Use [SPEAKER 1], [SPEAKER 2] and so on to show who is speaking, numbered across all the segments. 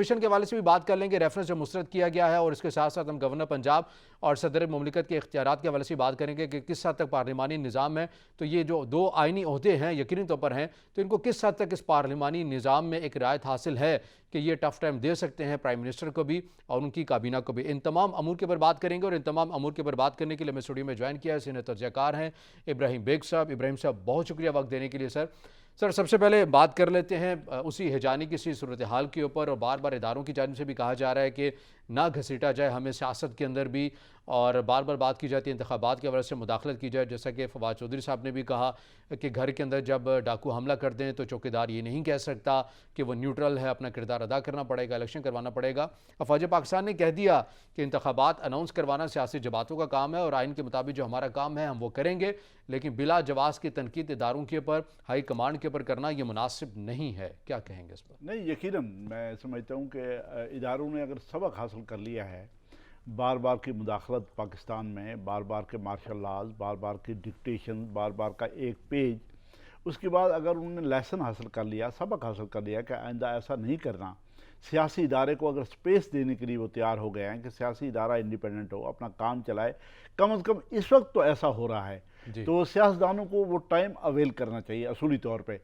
[SPEAKER 1] Commission کے حوالے سے بھی بات کر لیں گے، ریفرنس جو مسترد کیا گیا ہے، اور اس کے ساتھ ساتھ ہم گورنر پنجاب اور صدر مملکت کے اختیارات کے حوالے سے بات کریں گے کہ کس حد تک پارلیمانی نظام ہے، تو یہ جو دو آئینی عہدے ہیں یقینی طور پر ہیں، تو ان کو کس حد تک اس پارلیمانی نظام میں ایک رعایت حاصل ہے کہ یہ ٹف ٹائم دے سکتے ہیں پرائم منسٹر کو بھی اور ان کی کابینہ کو بھی۔ ان تمام امور کے اوپر بات کریں گے، اور ان تمام امور کے اوپر بات کرنے کے لیے میں اسٹوڈیو میں جوائن کیا ہے سینئر تجزیہ کار ہیں ابراہیم بیگ صاحب۔ ابراہیم صاحب بہت شکریہ وقت دینے کے لیے سر سب سے پہلے بات کر لیتے ہیں اسی ہیجانی کی سی صورتحال کے اوپر، اور بار بار اداروں کی جانب سے بھی کہا جا رہا ہے کہ نہ گھسیٹا جائے ہمیں سیاست کے اندر بھی، اور بار بار بات کی جاتی ہے انتخابات کے حوالے سے مداخلت کی جائے، جیسا کہ فواد چودھری صاحب نے بھی کہا کہ گھر کے اندر جب ڈاکو حملہ کر دیں تو چوکیدار یہ نہیں کہہ سکتا کہ وہ نیوٹرل ہے، اپنا کردار ادا کرنا پڑے گا، الیکشن کروانا پڑے گا۔ افواج پاکستان نے کہہ دیا کہ انتخابات اناؤنس کروانا سیاسی جماعتوں کا کام ہے، اور آئین کے مطابق جو ہمارا کام ہے ہم وہ کریں گے، لیکن بلا جواز کی تنقید اداروں کے اوپر، ہائی کمانڈ کے اوپر کرنا یہ مناسب نہیں ہے۔ کیا کہیں گے اس پر؟
[SPEAKER 2] نہیں، یقیناً میں سمجھتا ہوں کہ اداروں نے اگر سبق حاصل کر لیا ہے بار بار کی مداخلت پاکستان میں، بار بار کے مارشل لاز، بار بار کی ڈکٹیشن، بار بار کا ایک پیج، اس کے بعد اگر انہوں نے لیسن حاصل کر لیا، سبق حاصل کر لیا کہ آئندہ ایسا نہیں کرنا، سیاسی ادارے کو اگر سپیس دینے کے لیے وہ تیار ہو گئے ہیں کہ سیاسی ادارہ انڈیپینڈنٹ ہو، اپنا کام چلائے، کم از کم اس وقت تو ایسا ہو رہا ہے، تو سیاستدانوں کو وہ ٹائم اویل کرنا چاہیے اصولی طور پہ،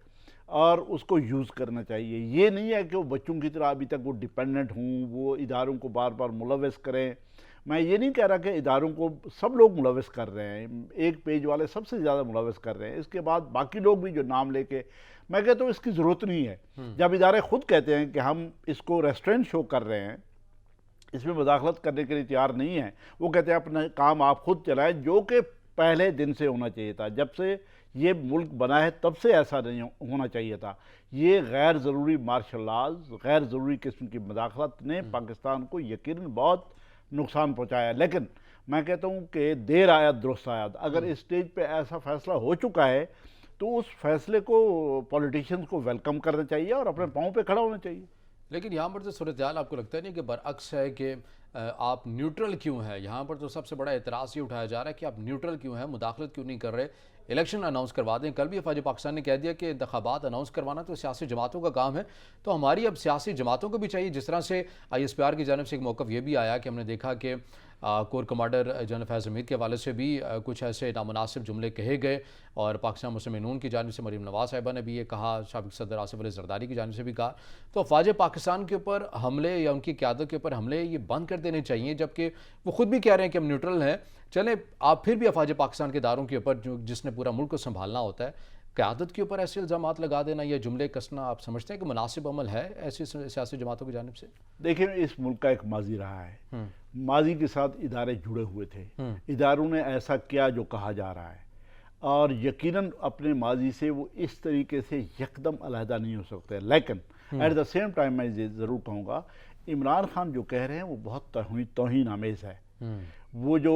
[SPEAKER 2] اور اس کو یوز کرنا چاہیے۔ یہ نہیں ہے کہ وہ بچوں کی طرح ابھی تک وہ ڈیپینڈنٹ ہوں، وہ اداروں کو بار بار ملوث کریں۔ میں یہ نہیں کہہ رہا کہ اداروں کو سب لوگ ملوث کر رہے ہیں، ایک پیج والے سب سے زیادہ ملوث کر رہے ہیں، اس کے بعد باقی لوگ بھی جو نام لے کے، میں کہتا ہوں اس کی ضرورت نہیں ہے۔ جب ادارے خود کہتے ہیں کہ ہم اس کو ریسٹرینٹ شو کر رہے ہیں، اس میں مداخلت کرنے کے لیے تیار نہیں ہیں، وہ کہتے ہیں اپنا کام آپ خود چلائیں، جو کہ پہلے دن سے ہونا چاہیے تھا، جب سے یہ ملک بنا ہے تب سے ایسا نہیں ہونا چاہیے تھا۔ یہ غیر ضروری مارشل لاز، غیر ضروری قسم کی مداخلت نے پاکستان کو یقیناً بہت نقصان پہنچایا، لیکن میں کہتا ہوں کہ دیر آیت درست آیت۔ اگر اس سٹیج پہ ایسا فیصلہ ہو چکا ہے تو اس فیصلے کو پولیٹیشینز کو ویلکم کرنا چاہیے اور اپنے پاؤں پہ کھڑا ہونا چاہیے۔
[SPEAKER 1] لیکن یہاں پر تو صورتحال آپ کو لگتا ہے نہیں کہ برعکس ہے کہ آپ نیوٹرل کیوں ہیں؟ یہاں پر تو سب سے بڑا اعتراض یہ اٹھایا جا رہا ہے کہ آپ نیوٹرل کیوں ہیں، مداخلت کیوں نہیں کر رہے، الیکشن اناؤنس کروا دیں۔ کل بھی افواج پاکستان نے کہہ دیا کہ انتخابات اناؤنس کروانا تو سیاسی جماعتوں کا کام ہے، تو ہماری اب سیاسی جماعتوں کو بھی چاہیے، جس طرح سے آئی ایس پی آر کی جانب سے ایک موقف یہ بھی آیا کہ ہم نے دیکھا کہ کور کمانڈر جنرل فیض حمید کے حوالے سے بھی کچھ ایسے نامناسب جملے کہے گئے، اور پاکستان مسلم نون کی جانب سے مریم نواز صاحبہ نے بھی یہ کہا، سابق صدر آصف علی زرداری کی جانب سے بھی کہا۔ تو افواج پاکستان کے اوپر حملے یا ان کی قیادت کے اوپر حملے یہ بند کر دینے چاہیے، جبکہ وہ خود بھی کہہ رہے ہیں کہ ہم نیوٹرل ہیں۔ چلیں آپ پھر بھی افواج پاکستان کے اداروں کے اوپر جس نے پورا ملک کو سنبھالنا ہوتا ہے، قیادت کے اوپر ایسے الزامات لگا دینا یا جملے کسنا، آپ سمجھتے ہیں کہ مناسب عمل ہے ایسی سیاسی جماعتوں کی جانب سے؟
[SPEAKER 2] دیکھیں، اس ملک کا ایک ماضی رہا ہے، ماضی کے ساتھ ادارے جڑے ہوئے تھے، اداروں نے ایسا کیا جو کہا جا رہا ہے، اور یقیناً اپنے ماضی سے وہ اس طریقے سے یکدم علیحدہ نہیں ہو سکتے، لیکن ایٹ دا سیم ٹائم میں یہ ضرور کہوں گا، عمران خان جو کہہ رہے ہیں وہ بہت توہین آمیز ہے۔ وہ جو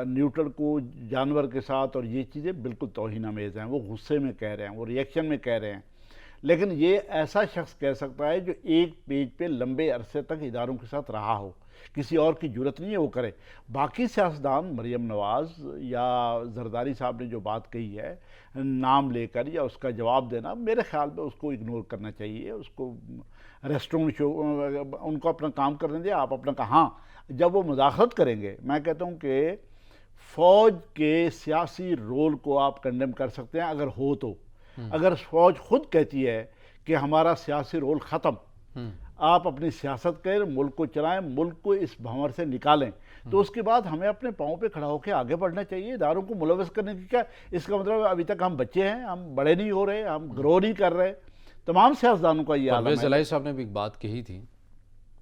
[SPEAKER 2] نیوٹرل کو جانور کے ساتھ اور یہ چیزیں بالکل توہین آمیز ہیں، وہ غصے میں کہہ رہے ہیں، وہ ریئیکشن میں کہہ رہے ہیں، لیکن یہ ایسا شخص کہہ سکتا ہے جو ایک پیج پہ لمبے عرصے تک اداروں کے ساتھ رہا ہو، کسی اور کی جرت نہیں ہے وہ کرے۔ باقی سیاستدان مریم نواز یا زرداری صاحب نے جو بات کہی ہے نام لے کر یا اس کا جواب دینا، میرے خیال میں اس کو اگنور کرنا چاہیے، اس کو ریسٹورنٹ شو، ان کو اپنا کام کرنے دیں، آپ اپنا کہاں جب وہ مداخلت کریں گے، میں کہتا ہوں کہ فوج کے سیاسی رول کو آپ کنڈیم کر سکتے ہیں اگر ہو تو۔ اگر فوج خود کہتی ہے کہ ہمارا سیاسی رول ختم، آپ اپنی سیاست کریں، ملک کو چلائیں، ملک کو اس بھنور سے نکالیں، تو اس کے بعد ہمیں اپنے پاؤں پہ کھڑا ہو کے آگے بڑھنا چاہیے۔ اداروں کو ملوث کرنے کی کیا اس کا مطلب ابھی تک ہم بچے ہیں، ہم بڑے نہیں ہو رہے، ہم گرو نہیں کر رہے۔ تمام سیاستدانوں کا یہ عالم ہے۔
[SPEAKER 1] پرویز الہی صاحب نے بھی ایک بات کہی تھی،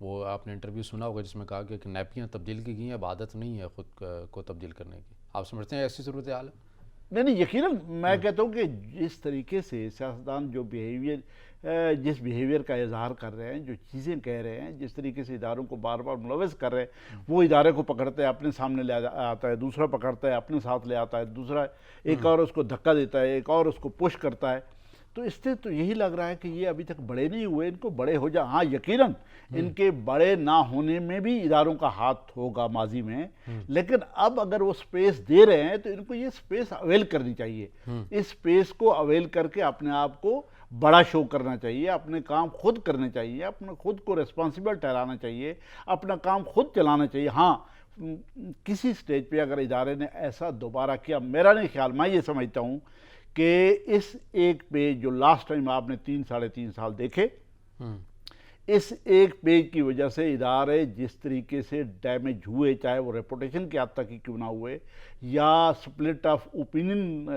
[SPEAKER 1] وہ آپ نے انٹرویو سنا ہوگا، جس میں کہا کہ نیپیاں تبدیل کی گئی ہیں، اب عادت نہیں ہے خود کو تبدیل کرنے کی۔ آپ سمجھتے ہیں ایسی صورتحال ہے؟
[SPEAKER 2] نہیں، یقیناً میں کہتا ہوں کہ جس طریقے سے سیاستدان جس بیہیویئر کا اظہار کر رہے ہیں، جو چیزیں کہہ رہے ہیں، جس طریقے سے اداروں کو بار بار ملوث کر رہے ہیں، وہ ادارے کو پکڑتا ہے اپنے سامنے لے آتا ہے، دوسرا پکڑتا ہے اپنے ساتھ لے آتا ہے، دوسرا ایک اور اس کو دھکا دیتا ہے، ایک اور اس کو پش کرتا ہے، تو اس سے تو یہی لگ رہا ہے کہ یہ ابھی تک بڑے نہیں ہوئے، ان کو بڑے ہو جا۔ ہاں، یقیناً ان کے بڑے نہ ہونے میں بھی اداروں کا ہاتھ ہوگا ماضی میں، لیکن اب اگر وہ سپیس دے رہے ہیں تو ان کو یہ سپیس اویل کرنی چاہیے، اس سپیس کو اویل کر کے اپنے آپ کو بڑا شو کرنا چاہیے، اپنے کام خود کرنے چاہیے، اپنے خود کو ریسپانسبل ٹھہرانا چاہیے، اپنا کام خود چلانا چاہیے۔ ہاں کسی سٹیج پہ اگر ادارے نے ایسا دوبارہ کیا، میرا نہیں خیال، میں یہ سمجھتا ہوں کہ اس ایک پیج جو لاسٹ ٹائم آپ نے 3 ساڑھے 3 سال دیکھے، اس ایک پیج کی وجہ سے ادارے جس طریقے سے ڈیمیج ہوئے، چاہے وہ ریپوٹیشن کے حد تک ہی کیوں نہ ہوئے یا سپلٹ آف اوپینین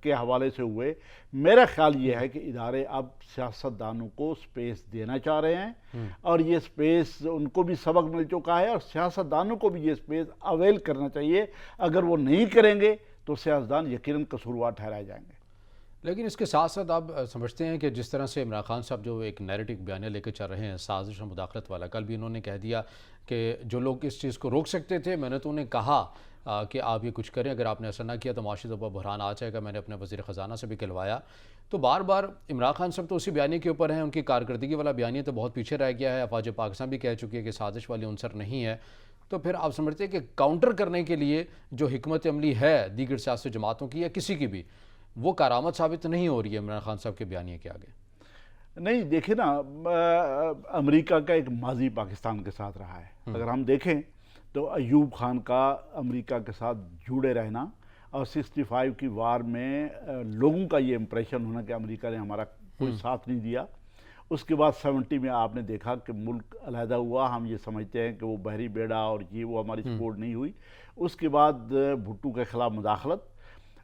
[SPEAKER 2] کے حوالے سے ہوئے، میرا خیال یہ ہے کہ ادارے اب سیاستدانوں کو سپیس دینا چاہ رہے ہیں، اور یہ سپیس ان کو بھی سبق مل چکا ہے، اور سیاستدانوں کو بھی یہ سپیس اویل کرنا چاہیے۔ اگر وہ نہیں کریں گے تو سیاستدان یقیناً قصوروار ٹھہرائے جائیں گے۔
[SPEAKER 1] لیکن اس کے ساتھ ساتھ آپ سمجھتے ہیں کہ جس طرح سے عمران خان صاحب جو ایک نیریٹو بیانیہ لے کے چل رہے ہیں سازش اور مداخلت والا، کل بھی انہوں نے کہہ دیا کہ جو لوگ اس چیز کو روک سکتے تھے، میں نے تو انہیں کہا کہ آپ یہ کچھ کریں، اگر آپ نے ایسا نہ کیا تو معاشی طور پر بحران آ جائے گا، میں نے اپنے وزیر خزانہ سے بھی کہلوایا۔ تو بار بار عمران خان صاحب تو اسی بیانیے کے اوپر ہیں، ان کی کارکردگی والا بیانیہ تو بہت پیچھے رہ گیا ہے، افواج پاکستان بھی کہہ چکی ہے کہ سازش والی عنصر نہیں ہے۔ تو پھر آپ سمجھتے ہیں کہ کاؤنٹر کرنے کے لیے جو حکمت عملی ہے دیگر سیاسی جماعتوں کی یا کسی کی بھی، وہ کارآمد ثابت نہیں ہو رہی ہے عمران خان صاحب کے بیانیے کے آگے؟
[SPEAKER 2] نہیں دیکھیں نا، امریکہ کا ایک ماضی پاکستان کے ساتھ رہا ہے۔ اگر ہم دیکھیں تو ایوب خان کا امریکہ کے ساتھ جڑے رہنا، اور 65 کی وار میں لوگوں کا یہ امپریشن ہونا کہ امریکہ نے ہمارا کوئی ساتھ نہیں دیا۔ اس کے بعد 70 میں آپ نے دیکھا کہ ملک علیحدہ ہوا، ہم یہ سمجھتے ہیں کہ وہ بحری بیڑا اور یہ وہ ہماری سپورٹ نہیں ہوئی۔ اس کے بعد بھٹو کے خلاف مداخلت،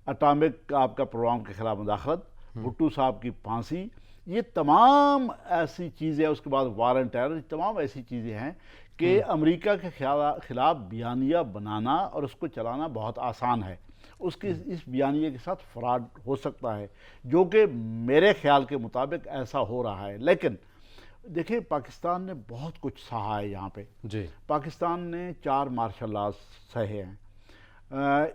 [SPEAKER 2] اٹامک آپ کا پروگرام کے خلاف مداخلت، بھٹو صاحب کی پھانسی، یہ تمام ایسی چیزیں، اس کے بعد وار اینڈ ٹیرر، تمام ایسی چیزیں ہیں کہ امریکہ کے خلاف بیانیہ بنانا اور اس کو چلانا بہت آسان ہے۔ اس بیانیے کے ساتھ فراڈ ہو سکتا ہے، جو کہ میرے خیال کے مطابق ایسا ہو رہا ہے۔ لیکن دیکھیں پاکستان نے بہت کچھ سہا ہے یہاں پہ۔ پاکستان نے 4 مارشل لاز سہے ہیں۔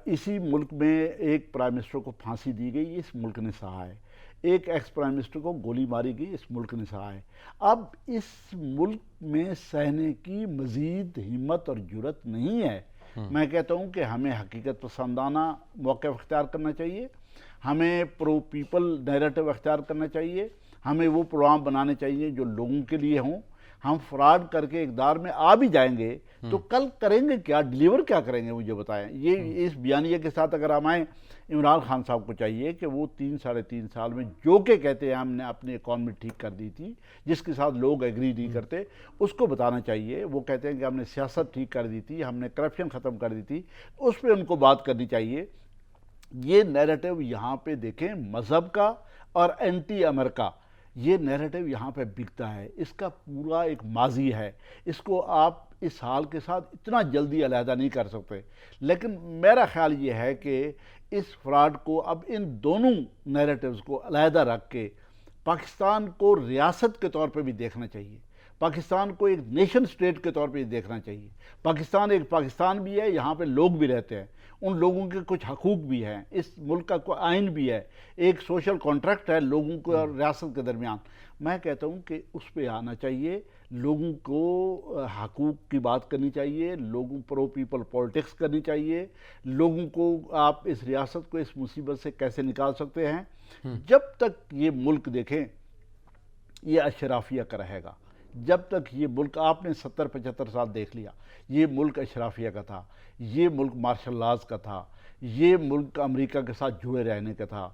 [SPEAKER 2] اسی ملک میں ایک پرائم منسٹر کو پھانسی دی گئی، اس ملک نے سہا ہے۔ ایک ایکس پرائم منسٹر کو گولی ماری گئی، اس ملک نے سہا ہے۔ اب اس ملک میں سہنے کی مزید ہمت اور جرأت نہیں ہے۔ میں کہتا ہوں کہ ہمیں حقیقت پسندانہ موقف اختیار کرنا چاہیے، ہمیں پرو پیپل نیریٹو اختیار کرنا چاہیے، ہمیں وہ پروگرام بنانے چاہیے جو لوگوں کے لیے ہوں۔ ہم فراڈ کر کے اقتدار میں آ بھی جائیں گے تو کل کریں گے کیا، ڈیلیور کیا کریں گے، مجھے بتائیں۔ یہ اس بیانیے کے ساتھ اگر ہم آئیں، عمران خان صاحب کو چاہیے کہ وہ 3 ساڑھے 3 سال میں جو کہ کہتے ہیں ہم نے اپنی اکانومی ٹھیک کر دی تھی، جس کے ساتھ لوگ ایگری نہیں کرتے، اس کو بتانا چاہیے۔ وہ کہتے ہیں کہ ہم نے سیاست ٹھیک کر دی تھی، ہم نے کرپشن ختم کر دی تھی، اس پہ ان کو بات کرنی چاہیے۔ یہ نیریٹو یہاں پہ دیکھیں مذہب کا اور اینٹی امریکہ، یہ نیریٹو یہاں پہ بکتا ہے، اس کا پورا ایک ماضی ہے، اس کو آپ اس حال کے ساتھ اتنا جلدی علیحدہ نہیں کر سکتے۔ لیکن میرا خیال یہ ہے کہ اس فراڈ کو اب ان دونوں نیریٹوز کو علیحدہ رکھ کے پاکستان کو ریاست کے طور پہ بھی دیکھنا چاہیے، پاکستان کو ایک نیشن سٹیٹ کے طور پہ دیکھنا چاہیے۔ پاکستان ایک پاکستان بھی ہے، یہاں پہ لوگ بھی رہتے ہیں، ان لوگوں کے کچھ حقوق بھی ہیں، اس ملک کا کوئی آئین بھی ہے، ایک سوشل کانٹریکٹ ہے لوگوں کو اور ریاست کے درمیان۔ میں کہتا ہوں کہ اس پہ آنا چاہیے، لوگوں کو حقوق کی بات کرنی چاہیے، لوگوں پرو پیپل پولیٹکس کرنی چاہیے، لوگوں کو آپ اس ریاست کو اس مصیبت سے کیسے نکال سکتے ہیں۔ جب تک یہ ملک دیکھیں یہ اشرافیہ کا رہے گا، جب تک یہ ملک، آپ نے 70-75 سال دیکھ لیا، یہ ملک اشرافیہ کا تھا، یہ ملک مارشل لاز کا تھا، یہ ملک امریکہ کے ساتھ جڑے رہنے کا تھا،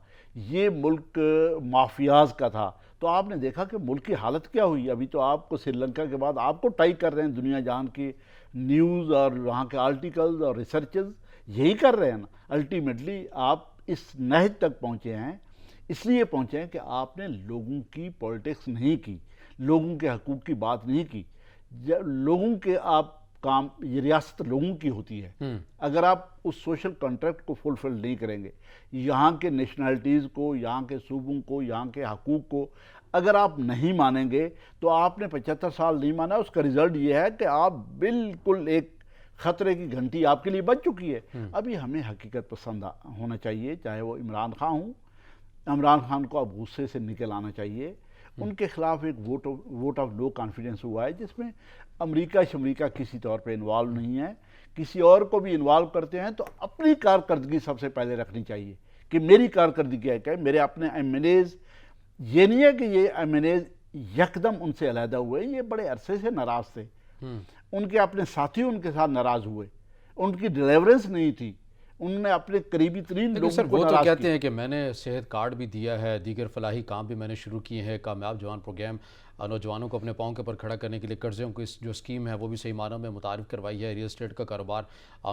[SPEAKER 2] یہ ملک مافیاز کا تھا، تو آپ نے دیکھا کہ ملک کی حالت کیا ہوئی۔ ابھی تو آپ کو سری لنکا کے بعد آپ کو ٹائی کر رہے ہیں دنیا جہان کی نیوز اور وہاں کے آرٹیکلز اور ریسرچز، یہی کر رہے ہیں نا۔ الٹیمیٹلی آپ اس نہج تک پہنچے ہیں، اس لیے پہنچے ہیں کہ آپ نے لوگوں کی پولیٹکس نہیں کی، لوگوں کے حقوق کی بات نہیں کی۔ لوگوں کے آپ کام، یہ ریاست لوگوں کی ہوتی ہے، اگر آپ اس سوشل کانٹریکٹ کو فلفل نہیں کریں گے، یہاں کے نیشنلٹیز کو، یہاں کے صوبوں کو، یہاں کے حقوق کو اگر آپ نہیں مانیں گے تو آپ نے 75 سال نہیں مانا، اس کا رزلٹ یہ ہے کہ آپ بالکل ایک خطرے کی گھنٹی آپ کے لیے بج چکی ہے۔ ابھی ہمیں حقیقت پسند ہونا چاہیے، چاہے وہ عمران خان ہوں، عمران خان کو اب غصے سے نکل آنا چاہیے۔ ان کے خلاف ایک ووٹ آف نو کانفیڈنس ہوا ہے، جس میں امریکہ کسی طور پہ انوالو نہیں ہے۔ کسی اور کو بھی انوالو کرتے ہیں تو اپنی کارکردگی سب سے پہلے رکھنی چاہیے کہ میری کارکردگی کیا ہے، میرے اپنے ایم ایل ایز یہ نہیں ہے کہ یہ ایم این اے یکدم ان سے علیحدہ ہوئے، یہ بڑے عرصے سے ناراض تھے، ان کے اپنے ساتھی ان کے ساتھ ناراض ہوئے، ان کی ڈیلیورنس نہیں تھی، انہوں نے اپنے قریبی ترین
[SPEAKER 1] لیکن
[SPEAKER 2] لوگوں
[SPEAKER 1] سر
[SPEAKER 2] کو
[SPEAKER 1] وہ تو
[SPEAKER 2] ناراض
[SPEAKER 1] کہتے
[SPEAKER 2] کیا۔
[SPEAKER 1] ہیں کہ میں نے صحت کارڈ بھی دیا ہے، دیگر فلاحی کام بھی میں نے شروع کیے ہیں، کامیاب جوان پروگرام نوجوانوں کو اپنے پاؤں کے اوپر کھڑا کرنے کے لیے قرضوں کی جو اسکیم ہے وہ بھی صحیح معنوں میں متعارف کروائی ہے، ریل اسٹیٹ کا کاروبار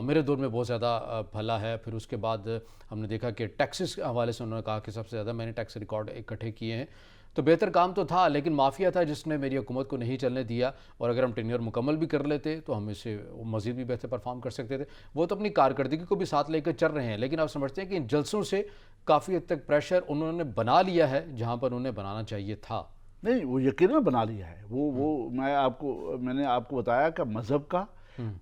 [SPEAKER 1] میرے دور میں بہت زیادہ پھلا ہے۔ پھر اس کے بعد ہم نے دیکھا کہ ٹیکسز کے حوالے سے انہوں نے کہا کہ سب سے زیادہ میں نے ٹیکس ریکارڈ اکٹھے کیے ہیں، تو بہتر کام تو تھا، لیکن مافیا تھا جس نے میری حکومت کو نہیں چلنے دیا، اور اگر ہم ٹینیور مکمل بھی کر لیتے تو ہم اسے مزید بھی بہتر پرفارم کر سکتے تھے۔ وہ تو اپنی کارکردگی کو بھی ساتھ لے کر چل رہے ہیں، لیکن آپ سمجھتے ہیں کہ ان جلسوں سے کافی حد تک پریشر انہوں نے بنا لیا ہے جہاں پر انہیں بنانا چاہیے تھا؟
[SPEAKER 2] نہیں، وہ یقیناً بنا لیا ہے، وہ میں نے آپ کو بتایا کہ مذہب کا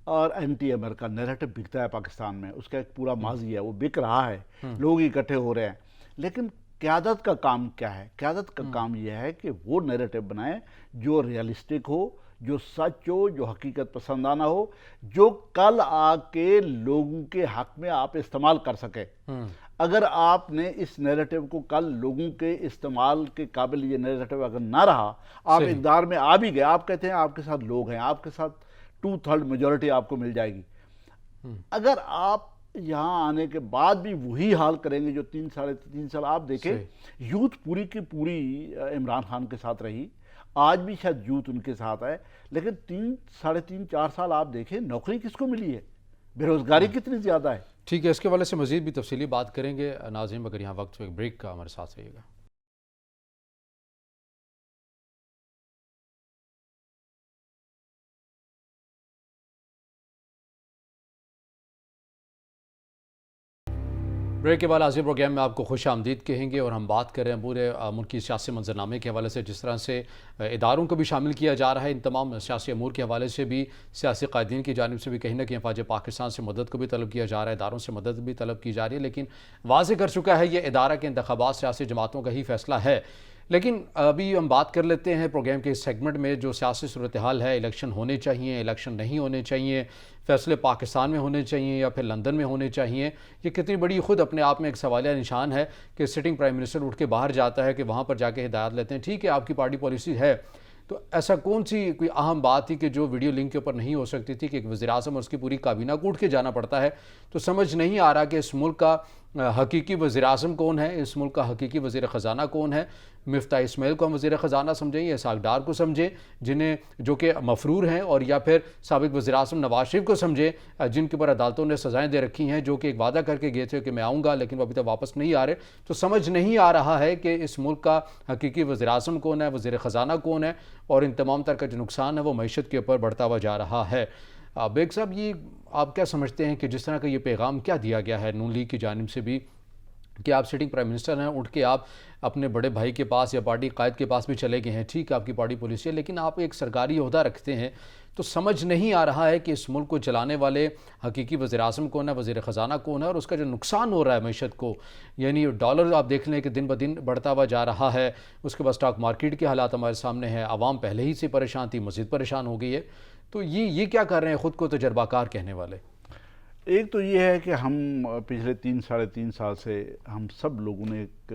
[SPEAKER 2] اور اینٹی امریکہ نیریٹو بکتا ہے پاکستان میں، اس کا ایک پورا ماضی ہے، وہ بک رہا ہے، لوگ اکٹھے ہو رہے ہیں، لیکن قیادت کا کام کیا ہے؟ قیادت کا کام یہ ہے کہ وہ نیریٹو بنائے جو ریئلسٹک ہو، جو سچ ہو، جو حقیقت پسندانہ ہو، جو کل آ کے لوگوں کے حق میں آپ استعمال کر سکے۔ اگر آپ نے اس نیریٹو کو کل لوگوں کے استعمال کے قابل یہ نیریٹو اگر نہ رہا، آپ اقتدار میں آ بھی گئے، آپ کہتے ہیں آپ کے ساتھ لوگ ہیں، آپ کے ساتھ 2/3 میجورٹی آپ کو مل جائے گی، اگر آپ یہاں آنے کے بعد بھی وہی حال کریں گے جو 3 سال آپ دیکھیں، یوتھ پوری کی پوری عمران خان کے ساتھ رہی، آج بھی شاید یوتھ ان کے ساتھ ہے، لیکن 3.5-4 سال آپ دیکھیں نوکری کس کو ملی ہے، بے روزگاری کتنی زیادہ ہے۔
[SPEAKER 1] ٹھیک ہے، اس کے حوالے سے مزید بھی تفصیلی بات کریں گے ناظرین، مگر یہاں وقت ایک بریک کا، ہمارے ساتھ رہیے گا۔ بریک کے بعد آج پروگرام میں آپ کو خوش آمدید کہیں گے، اور ہم بات کر رہے ہیں پورے ملکی سیاسی منظرنامے کے حوالے سے، جس طرح سے اداروں کو بھی شامل کیا جا رہا ہے، ان تمام سیاسی امور کے حوالے سے بھی سیاسی قائدین کی جانب سے بھی کہیں نہ کہیں افواج پاکستان سے مدد کو بھی طلب کیا جا رہا ہے، اداروں سے مدد بھی طلب کی جا رہی ہے، لیکن واضح کر چکا ہے یہ ادارہ کے انتخابات سیاسی جماعتوں کا ہی فیصلہ ہے۔ لیکن ابھی ہم بات کر لیتے ہیں پروگرام کے اس سیگمنٹ میں جو سیاسی صورتحال ہے، الیکشن ہونے چاہیے، الیکشن نہیں ہونے چاہیے، فیصلے پاکستان میں ہونے چاہیے یا پھر لندن میں ہونے چاہیے، یہ کتنی بڑی خود اپنے آپ میں ایک سوالیہ نشان ہے کہ سٹنگ پرائم منسٹر اٹھ کے باہر جاتا ہے کہ وہاں پر جا کے ہدایات لیتے ہیں، ٹھیک ہے آپ کی پارٹی پالیسی ہے، تو ایسا کون سی کوئی اہم بات تھی کہ جو ویڈیو لنک کے اوپر نہیں ہو سکتی تھی کہ ایک وزیر اعظم اور اس کی پوری کابینہ کو اٹھ کے جانا پڑتا ہے؟ تو سمجھ نہیں آ رہا کہ اس ملک کا حقیقی وزیر اعظم کون ہے، اس ملک کا حقیقی وزیر خزانہ کون ہے؟ مفتاح اسماعیل کو ہم وزیر خزانہ سمجھیں یا اسحاق ڈار کو سمجھیں جنہیں جو کہ مفرور ہیں، اور یا پھر سابق وزیر اعظم نواز شریف کو سمجھیں جن کے اوپر عدالتوں نے سزائیں دے رکھی ہیں، جو کہ ایک وعدہ کر کے گئے تھے کہ میں آؤں گا لیکن وہ ابھی تک واپس نہیں آ رہے؟ تو سمجھ نہیں آ رہا ہے کہ اس ملک کا حقیقی وزیر اعظم کون ہے، وزیر خزانہ کون ہے، اور ان تمام تر کا جو نقصان ہے وہ معیشت کے اوپر بڑھتا ہوا جا رہا ہے۔ بیگ صاحب، یہ آپ کیا سمجھتے ہیں کہ جس طرح کا یہ پیغام کیا دیا گیا ہے نون لیگ کی جانب سے بھی کہ آپ سٹنگ پرائم منسٹر ہیں، اٹھ کے آپ اپنے بڑے بھائی کے پاس یا پارٹی قائد کے پاس بھی چلے گئے ہیں، ٹھیک ہے آپ کی پارٹی پالیسی ہے، لیکن آپ ایک سرکاری عہدہ رکھتے ہیں، تو سمجھ نہیں آ رہا ہے کہ اس ملک کو چلانے والے حقیقی وزیر اعظم کون ہے، وزیر خزانہ کون ہے، اور اس کا جو نقصان ہو رہا ہے معیشت کو، یعنی ڈالر آپ دیکھ لیں کہ دن بدن بڑھتا ہوا جا رہا ہے، اس کے بعد اسٹاک مارکیٹ کے حالات ہمارے سامنے ہیں، عوام پہلے ہی سے پریشان تھی، مزید پریشان ہو گئی ہے، تو یہ کیا کر رہے ہیں خود کو تجربہ کار کہنے والے؟
[SPEAKER 2] ایک تو یہ ہے کہ ہم پچھلے 3-3.5 سال سے ہم سب لوگوں نے ایک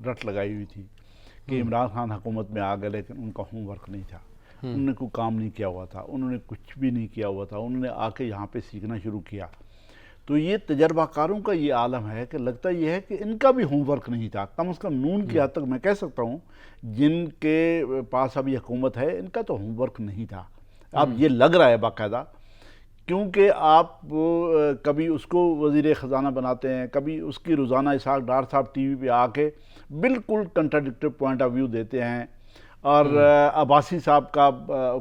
[SPEAKER 2] رٹ لگائی ہوئی تھی کہ عمران خان حکومت میں آ گئے لیکن ان کا ہوم ورک نہیں تھا، انہوں نے کوئی کام نہیں کیا ہوا تھا، انہوں نے کچھ بھی نہیں کیا ہوا تھا، انہوں نے آ کے یہاں پہ سیکھنا شروع کیا۔ تو یہ تجربہ کاروں کا یہ عالم ہے کہ لگتا یہ ہے کہ ان کا بھی ہوم ورک نہیں تھا، کم از کم نون کی حد تک میں کہہ سکتا ہوں جن کے پاس ابھی حکومت ہے ان کا تو ہوم ورک نہیں تھا۔ اب یہ لگ رہا ہے باقاعدہ، کیونکہ آپ کبھی اس کو وزیر خزانہ بناتے ہیں، کبھی اس کی روزانہ اسحاق ڈار صاحب ٹی وی پہ آ کے بالکل کنٹراڈکٹیو پوائنٹ آف ویو دیتے ہیں، اور عباسی صاحب کا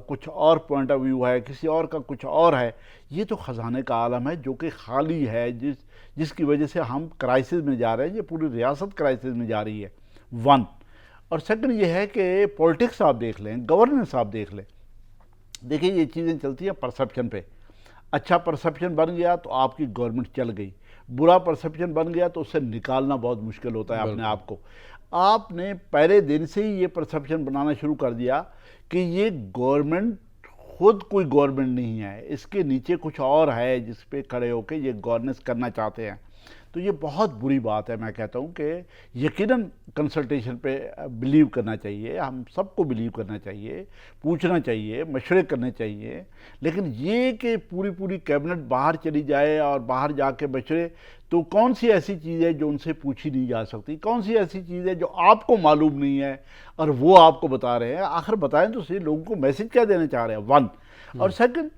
[SPEAKER 2] کچھ اور پوائنٹ آف ویو ہے، کسی اور کا کچھ اور ہے۔ یہ تو خزانے کا عالم ہے جو کہ خالی ہے، جس کی وجہ سے ہم کرائسس میں جا رہے ہیں، یہ پوری ریاست کرائسس میں جا رہی ہے، ون۔ اور سیکنڈ یہ ہے کہ پولیٹکس آپ دیکھ لیں، گورننس آپ دیکھ لیں، دیکھیں یہ چیزیں چلتی ہیں پرسپشن پہ، اچھا پرسپشن بن گیا تو آپ کی گورنمنٹ چل گئی، برا پرسپشن بن گیا تو اس سے نکالنا بہت مشکل ہوتا ہے اپنے آپ کو۔ آپ نے پہلے دن سے ہی یہ پرسپشن بنانا شروع کر دیا کہ یہ گورنمنٹ خود کوئی گورنمنٹ نہیں ہے، اس کے نیچے کچھ اور ہے جس پہ کھڑے ہو کے یہ گورننس کرنا چاہتے ہیں۔ تو یہ بہت بری بات ہے. میں کہتا ہوں کہ یقیناً کنسلٹیشن پہ بلیو کرنا چاہیے, ہم سب کو بلیو کرنا چاہیے, پوچھنا چاہیے, مشورے کرنے چاہیے, لیکن یہ کہ پوری کیبنٹ باہر چلی جائے اور باہر جا کے مشورے, تو کون سی ایسی چیز ہے جو ان سے پوچھی نہیں جا سکتی؟ کون سی ایسی چیز ہے جو آپ کو معلوم نہیں ہے اور وہ آپ کو بتا رہے ہیں؟ آخر بتائیں تو صحیح, لوگوں کو میسج کیا دینا چاہ رہے ہیں؟ ون. اور سیکنڈ,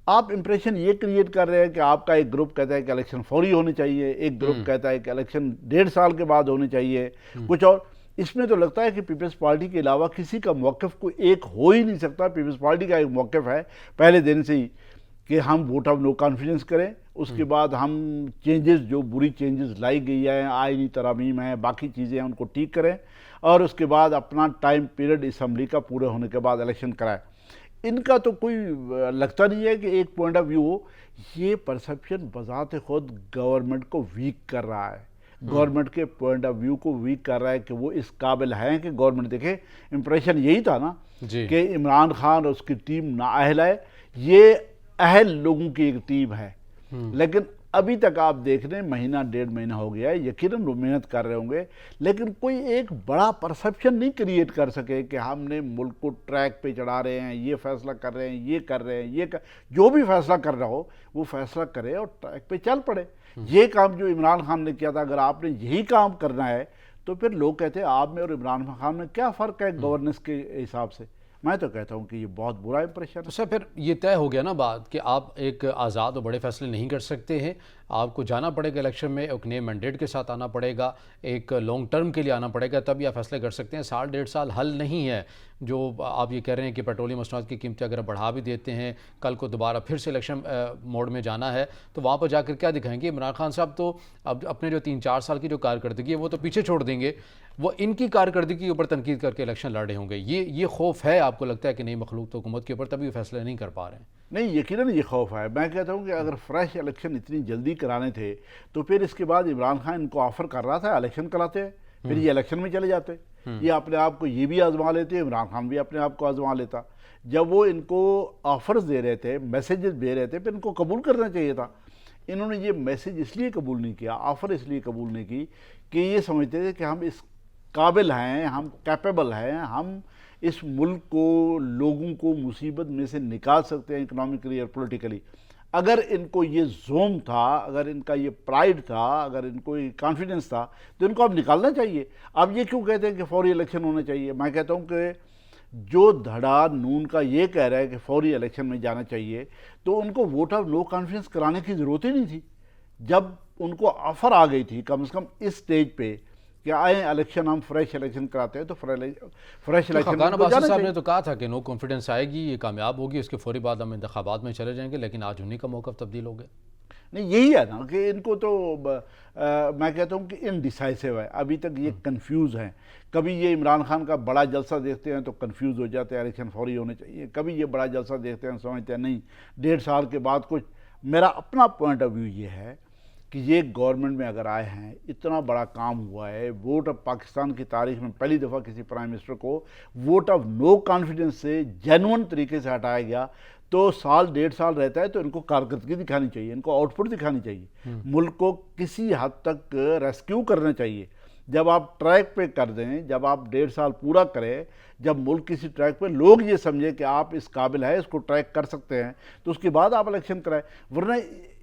[SPEAKER 2] آپ امپریشن یہ کریٹ کر رہے ہیں کہ آپ کا ایک گروپ کہتا ہے کہ الیکشن فوری ہونے چاہیے, ایک گروپ کہتا ہے کہ الیکشن 1.5 سال کے بعد ہونے چاہیے, کچھ اور. اس میں تو لگتا ہے کہ پیپلز پارٹی کے علاوہ کسی کا موقف کوئی ایک ہو ہی نہیں سکتا. پیپلز پارٹی کا ایک موقف ہے پہلے دن سے ہی کہ ہم ووٹ آف نو کانفیڈنس کریں, اس کے بعد ہم چینجز, جو بری چینجز لائی گئی ہیں, آئینی ترامیم ہیں, باقی چیزیں ہیں, ان کو ٹھیک کریں, اور اس کے بعد اپنا ٹائم پیریڈ اسمبلی کا پورے ہونے کے بعد الیکشن کرائیں. ان کا تو کوئی لگتا نہیں ہے کہ ایک پوائنٹ آف ویو ہو. یہ پرسپشن بذات خود گورنمنٹ کو ویک کر رہا ہے, گورنمنٹ کے پوائنٹ آف ویو کو ویک کر رہا ہے کہ وہ اس قابل ہیں کہ گورنمنٹ دیکھے. امپریشن یہی تھا نا کہ عمران خان اور اس کی ٹیم نااہل ہے, یہ اہل لوگوں کی ایک ٹیم ہے, لیکن ابھی تک آپ دیکھ رہے ہیں 1.5 مہینہ ہو گیا ہے. یقیناً وہ محنت کر رہے ہوں گے, لیکن کوئی ایک بڑا پرسپشن نہیں کریٹ کر سکے کہ ہم نے ملک کو ٹریک پہ چڑھا رہے ہیں, یہ فیصلہ کر رہے ہیں, یہ کر رہے ہیں, جو بھی فیصلہ کر رہا ہو وہ فیصلہ کرے اور ٹریک پہ چل پڑے. یہ کام جو عمران خان نے کیا تھا, اگر آپ نے یہی کام کرنا ہے تو پھر لوگ کہتے ہیں آپ میں اور عمران خان میں کیا فرق ہے گورننس کے حساب سے. میں تو کہتا ہوں کہ یہ بہت برا امپریشن ہے.
[SPEAKER 1] تو سر پھر یہ طے ہو گیا نا بات کہ آپ ایک آزاد اور بڑے فیصلے نہیں کر سکتے ہیں, آپ کو جانا پڑے گا الیکشن میں, ایک نئے مینڈیٹ کے ساتھ آنا پڑے گا, ایک لانگ ٹرم کے لیے آنا پڑے گا, تب یہ فیصلے کر سکتے ہیں. 1.5 سال حل نہیں ہے. جو آپ یہ کہہ رہے ہیں کہ پیٹرولیم مصنوعات کی قیمتیں اگر بڑھا بھی دیتے ہیں, کل کو دوبارہ پھر سے الیکشن موڈ میں جانا ہے, تو وہاں پر جا کر کیا دکھائیں گے؟ عمران خان صاحب تو اب اپنے جو 3-4 سال کی جو کارکردگی ہے وہ تو پیچھے چھوڑ دیں گے, وہ ان کی کارکردگی کے اوپر تنقید کر کے الیکشن لڑ رہے ہوں گے. یہ خوف ہے آپ کو لگتا ہے کہ نئی مخلوق حکومت کے اوپر, تبھی وہ فیصلے نہیں کر پا رہے ہیں؟
[SPEAKER 2] نہیں, یقیناً یہ خوف ہے. میں کہتا ہوں کہ اگر فریش الیکشن اتنی جلدی کرانے تھے تو پھر اس کے بعد عمران خان ان کو آفر کر رہا تھا الیکشن کراتے ہیں, پھر یہ الیکشن میں چلے جاتے. یہ اپنے آپ کو یہ بھی آزما لیتے, عمران خان بھی اپنے آپ کو آزما لیتا. جب وہ ان کو آفرز دے رہے تھے, میسیجز دے رہے تھے, پھر ان کو قبول کرنا چاہیے تھا. انہوں نے یہ میسیج اس لیے قبول نہیں کیا, آفر اس لیے قبول نہیں کی کہ یہ سمجھتے تھے کہ ہم اس قابل ہیں, ہم کیپیبل ہیں, ہم اس ملک کو, لوگوں کو مصیبت میں سے نکال سکتے ہیں اکنامکلی اور پولیٹیکلی. اگر ان کو یہ زوم تھا, اگر ان کا یہ پرائیڈ تھا, اگر ان کو یہ کانفیڈنس تھا, تو ان کو اب نکالنا چاہیے. اب یہ کیوں کہتے ہیں کہ فوری الیکشن ہونا چاہیے؟ میں کہتا ہوں کہ جو دھڑا نون کا یہ کہہ رہا ہے کہ فوری الیکشن میں جانا چاہیے, تو ان کو ووٹ آف نو کانفیڈنس کرانے کی ضرورت ہی نہیں تھی. جب ان کو آفر آ گئی تھی کم سے کم اس سٹیج پہ کہ آئیں الیکشن, ہم فریش الیکشن کراتے ہیں, تو فریش الیکشن
[SPEAKER 1] خاقان عباسی صاحب نے تو کہا تھا کہ نو کانفیڈنس آئے گی, یہ کامیاب ہوگی, اس کے فوری بعد ہم انتخابات میں چلے جائیں گے, لیکن آج انہی کا موقف تبدیل ہو گیا.
[SPEAKER 2] نہیں, یہی ہے نا کہ ان کو تو میں کہتا ہوں کہ انڈیسائسو ہے, ابھی تک یہ کنفیوز ہیں. کبھی یہ عمران خان کا بڑا جلسہ دیکھتے ہیں تو کنفیوز ہو جاتے ہیں, الیکشن فوری ہونے چاہیے. کبھی یہ بڑا جلسہ دیکھتے ہیں, سمجھتے ہیں نہیں 1.5 سال کے بعد کچھ. میرا اپنا پوائنٹ آف ویو یہ ہے کہ یہ گورنمنٹ میں اگر آئے ہیں, اتنا بڑا کام ہوا ہے, ووٹ آف پاکستان کی تاریخ میں پہلی دفعہ کسی پرائم منسٹر کو ووٹ آف نو کانفیڈنس سے جینون طریقے سے ہٹایا گیا, تو 1.5 سال رہتا ہے تو ان کو کارکردگی دکھانی چاہیے, ان کو آؤٹ پٹ دکھانی چاہیے, ملک کو کسی حد تک ریسکیو کرنا چاہیے. جب آپ ٹریک پہ کر دیں, جب آپ 1.5 سال پورا کریں, جب ملک کسی ٹریک پہ لوگ یہ سمجھے کہ آپ اس قابل ہے, اس کو ٹریک کر سکتے ہیں, تو اس کے بعد آپ الیکشن کرائیں. ورنہ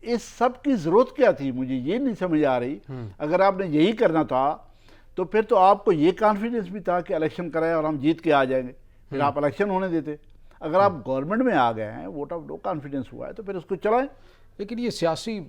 [SPEAKER 2] اس سب کی ضرورت کیا تھی, مجھے یہ نہیں سمجھ آ رہی. اگر آپ نے یہی کرنا تھا تو پھر تو آپ کو یہ کانفیڈنس بھی تھا کہ الیکشن کرائیں اور ہم جیت کے آ جائیں گے, پھر آپ الیکشن ہونے دیتے. اگر آپ گورنمنٹ میں آ گئے ہیں, ووٹ آف نو کانفیڈنس ہوا ہے, تو پھر اس کو چلائیں.
[SPEAKER 1] لیکن یہ سیاسی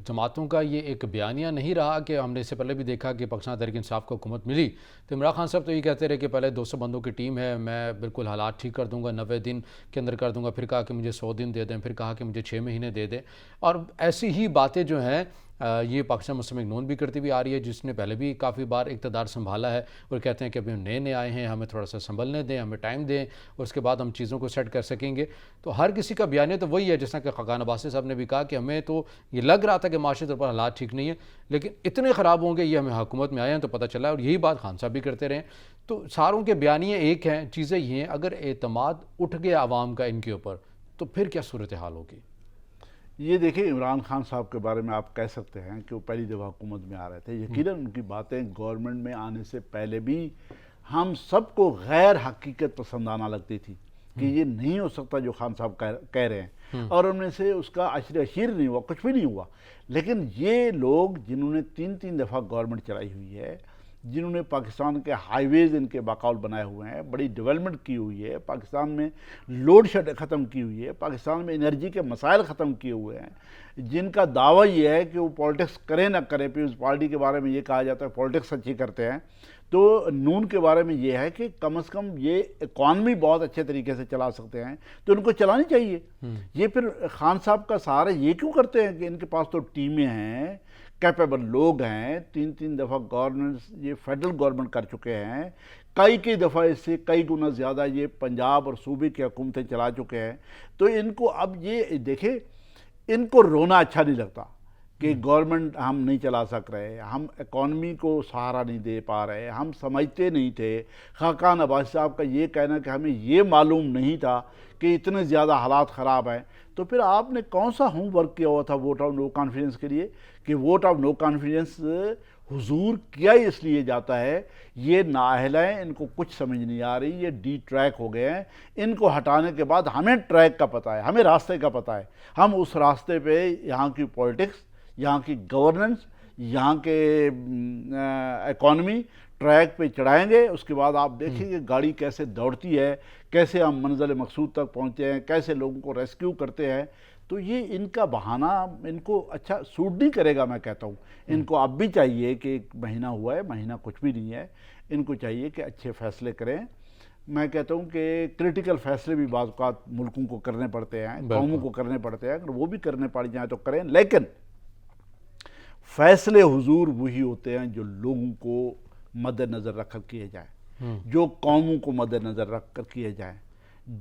[SPEAKER 1] جماعتوں کا یہ ایک بیانیہ نہیں رہا کہ ہم نے اس سے پہلے بھی دیکھا کہ پاکستان تحریک انصاف کو حکومت ملی تو عمران خان صاحب تو یہ کہتے رہے کہ پہلے 200 بندوں کی ٹیم ہے, میں بالکل حالات ٹھیک کر دوں گا, 90 دن کے اندر کر دوں گا, پھر کہا کہ مجھے 100 دن دے دیں, پھر کہا کہ مجھے 6 مہینے دے دیں. اور ایسی ہی باتیں جو ہیں یہ پاکستان مسلم لیگ نون بھی کرتی بھی آ رہی ہے, جس نے پہلے بھی کافی بار اقتدار سنبھالا ہے, اور کہتے ہیں کہ ابھی ہم نئے آئے ہیں, ہمیں تھوڑا سا سنبھلنے دیں, ہمیں ٹائم دیں, اور اس کے بعد ہم چیزوں کو سیٹ کر سکیں گے. تو ہر کسی کا بیانیہ تو وہی ہے, جس طرح کہ خاقان عباسی صاحب نے بھی کہا کہ ہمیں تو یہ لگ رہا تھا کہ معاشی طور پر حالات ٹھیک نہیں ہیں, لیکن اتنے خراب ہوں گے یہ ہمیں حکومت میں آئے ہیں تو پتہ چلا ہے, اور یہی بات خان صاحب بھی کرتے رہے. تو ساروں کے بیانیے ایک ہیں, چیزیں یہ ہیں, اگر اعتماد اٹھ گیا عوام کا ان کے اوپر تو پھر کیا صورتحال ہوگی؟
[SPEAKER 2] یہ دیکھیں عمران خان صاحب کے بارے میں آپ کہہ سکتے ہیں کہ وہ پہلی دفعہ حکومت میں آ رہے تھے، یقیناً ان کی باتیں گورنمنٹ میں آنے سے پہلے بھی ہم سب کو غیر حقیقت پسندانہ لگتی تھی کہ یہ نہیں ہو سکتا جو خان صاحب کہہ رہے ہیں، اور ان میں سے اس کا عشر اشیر نہیں ہوا، کچھ بھی نہیں ہوا. لیکن یہ لوگ جنہوں نے تین دفعہ گورنمنٹ چلائی ہوئی ہے، جنہوں نے پاکستان کے ہائی ویز ان کے باقاعد بنائے ہوئے ہیں، بڑی ڈیولپمنٹ کی ہوئی ہے، پاکستان میں لوڈ شیڈ ختم کی ہوئی ہے، پاکستان میں انرجی کے مسائل ختم کیے ہوئے ہیں، جن کا دعویٰ یہ ہے کہ وہ پالیٹکس کریں نہ کریں، پیپلز پارٹی کے بارے میں یہ کہا جاتا ہے پالیٹکس اچھی کرتے ہیں، تو نون کے بارے میں یہ ہے کہ کم از کم یہ اکانومی بہت اچھے طریقے سے چلا سکتے ہیں تو ان کو چلانی چاہیے. یہ پھر خان صاحب کا سہارا یہ کیوں کرتے ہیں کہ ان کے پاس تو ٹیمیں ہیں، کیپیبل لوگ ہیں، تین دفعہ گورننس یہ فیڈرل گورنمنٹ کر چکے ہیں، کئی دفعہ اس سے کئی گنا زیادہ یہ پنجاب اور صوبے کی حکومتیں چلا چکے ہیں. تو ان کو اب یہ دیکھیں، ان کو رونا اچھا نہیں لگتا کہ گورنمنٹ ہم نہیں چلا سک رہے، ہم اکانومی کو سہارا نہیں دے پا رہے، ہم سمجھتے نہیں تھے. خاقان عباسی صاحب کا یہ کہنا کہ ہمیں یہ معلوم نہیں تھا کہ اتنے زیادہ حالات خراب ہیں. تو پھر آپ نے کون سا ہوم ورک کیا ہوا تھا ووٹ آف نو کانفیڈنس کے لیے کہ ووٹ آف نو کانفیڈنس حضور کیا ہی اس لیے جاتا ہے، یہ نااہل ہیں، ان کو کچھ سمجھ نہیں آ رہی، یہ ڈی ٹریک ہو گئے ہیں. ان کو ہٹانے کے بعد ہمیں ٹریک کا پتہ ہے، ہمیں راستے کا پتہ ہے، ہم اس راستے پہ یہاں کی پولیٹکس، یہاں کی گورننس، یہاں کے اکانومی ٹریک پہ چڑھائیں گے. اس کے بعد آپ دیکھیں گے گاڑی کیسے دوڑتی ہے، کیسے ہم منزل مقصود تک پہنچتے ہیں، کیسے لوگوں کو ریسکیو کرتے ہیں. تو یہ ان کا بہانہ ان کو اچھا سوٹ نہیں کرے گا. میں کہتا ہوں ان کو اب بھی چاہیے کہ ایک مہینہ ہوا ہے، مہینہ کچھ بھی نہیں ہے، ان کو چاہیے کہ اچھے فیصلے کریں. میں کہتا ہوں کہ کریٹیکل فیصلے بھی بعض اوقات ملکوں کو کرنے پڑتے ہیں، قوموں کو کرنے پڑتے ہیں، اگر وہ بھی کرنے پڑ جائیں تو کریں، لیکن فیصلے حضور وہی ہوتے ہیں جو لوگوں کو مد نظر رکھ کر کیے جائیں، جو قوموں کو مد نظر رکھ کر کیے جائیں،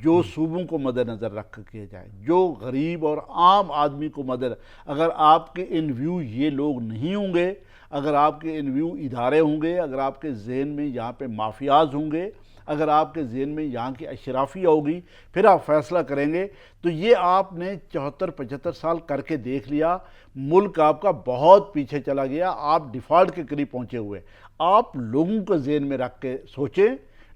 [SPEAKER 2] جو صوبوں کو مد نظر رکھ کر کیے جائیں، جو غریب اور عام آدمی کو اگر آپ کے ان ویو یہ لوگ نہیں ہوں گے، اگر آپ کے ان ویو ادارے ہوں گے، اگر آپ کے ذہن میں یہاں پہ مافیاز ہوں گے، اگر آپ کے ذہن میں یہاں کی اشرافیہ ہوگی، پھر آپ فیصلہ کریں گے. تو یہ آپ نے 74-75 سال کر کے دیکھ لیا، ملک آپ کا بہت پیچھے چلا گیا، آپ ڈیفالٹ کے قریب پہنچے ہوئے. آپ لوگوں کو ذہن میں رکھ کے سوچیں،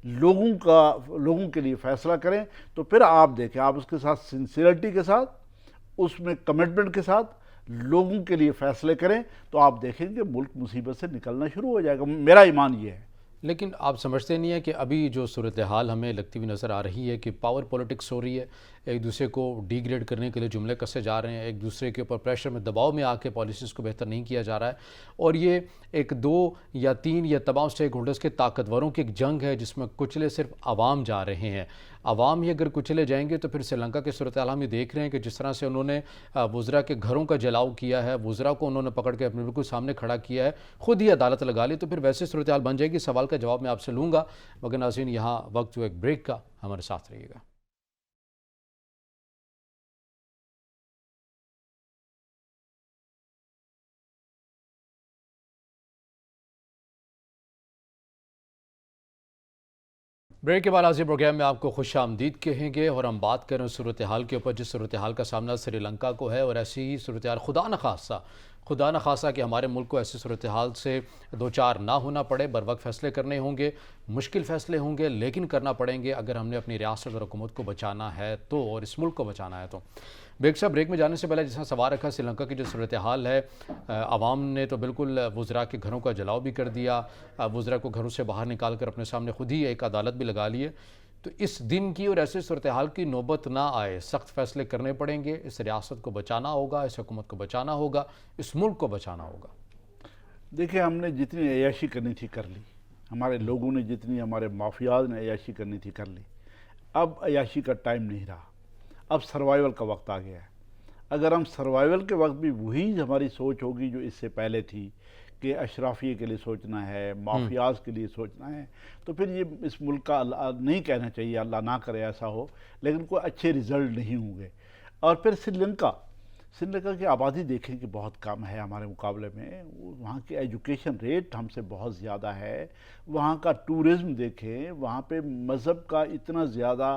[SPEAKER 2] لوگوں کے لیے فیصلہ کریں، تو پھر آپ دیکھیں، آپ اس کے ساتھ سنسیئرٹی کے ساتھ، اس میں کمٹمنٹ کے ساتھ لوگوں کے لیے فیصلے کریں، تو آپ دیکھیں گے ملک مصیبت سے نکلنا شروع ہو جائے گا. میرا ایمان یہ ہے.
[SPEAKER 1] لیکن آپ سمجھتے نہیں ہیں کہ ابھی جو صورتحال ہمیں لگتی ہوئی نظر آ رہی ہے کہ پاور پولیٹکس ہو رہی ہے، ایک دوسرے کو ڈی گریڈ کرنے کے لیے جملے کسے جا رہے ہیں، ایک دوسرے کے اوپر پریشر میں دباؤ میں آ کے پالیسیز کو بہتر نہیں کیا جا رہا ہے، اور یہ ایک 2 یا 3 یا تمام اسٹیک ہولڈرز کے طاقتوروں کی ایک جنگ ہے جس میں کچلے صرف عوام جا رہے ہیں. عوام ہی اگر کچلے جائیں گے تو پھر سری لنکا کے صورتحال ہم یہ دیکھ رہے ہیں کہ جس طرح سے انہوں نے وزراء کے گھروں کا جلاؤ کیا ہے، وزراء کو انہوں نے پکڑ کے اپنے بالکل سامنے کھڑا کیا ہے، خود ہی عدالت لگا لی، تو پھر ویسے صورتحال بن جائے گی. سوال کا جواب میں آپ سے لوں گا، مگر ناظرین یہاں وقت ایک بریک کا، ہمارے ساتھ رہیے گا. بریک کے بعد آج پروگرام میں آپ کو خوش آمدید کہیں گے، اور ہم بات کریں صورتحال کے اوپر جس صورتحال کا سامنا سری لنکا کو ہے، اور ایسی ہی صورتحال خدا نہ خواستہ کہ ہمارے ملک کو ایسی صورتحال سے دوچار نہ ہونا پڑے. بروقت فیصلے کرنے ہوں گے، مشکل فیصلے ہوں گے، لیکن کرنا پڑیں گے اگر ہم نے اپنی ریاست اور حکومت کو بچانا ہے تو، اور اس ملک کو بچانا ہے تو. بریک میں جانے سے پہلے جس طرح سوال رکھا سری لنکا کی جو صورتحال ہے، عوام نے تو بالکل وزراء کے گھروں کا جلاؤ بھی کر دیا، وزراء کو گھروں سے باہر نکال کر اپنے سامنے خود ہی ایک عدالت بھی لگا لی ہے. تو اس دن کی اور ایسے صورتحال کی نوبت نہ آئے، سخت فیصلے کرنے پڑیں گے، اس ریاست کو بچانا ہوگا، اس حکومت کو بچانا ہوگا، اس ملک کو بچانا ہوگا.
[SPEAKER 2] دیکھیں، ہم نے جتنی عیاشی کرنی تھی کر لی، ہمارے لوگوں نے جتنی، ہمارے مافیاز نے عیاشی کرنی تھی کر لی. اب عیاشی کا ٹائم نہیں رہا، اب سروائیول کا وقت آ گیا ہے. اگر ہم سروائیول کے وقت بھی وہی ہماری سوچ ہوگی جو اس سے پہلے تھی کہ اشرافیے کے لیے سوچنا ہے، مافیاز کے لیے سوچنا ہے، تو پھر یہ اس ملک کا نہیں کہنا چاہیے، اللہ نہ کرے ایسا ہو، لیکن کوئی اچھے ریزلٹ نہیں ہوں گے. اور پھر سری سری لنکا کی آبادی دیکھیں کہ بہت کم ہے ہمارے مقابلے میں، وہاں کی ایجوکیشن ریٹ ہم سے بہت زیادہ ہے، وہاں کا ٹورزم دیکھیں، وہاں پہ مذہب کا اتنا زیادہ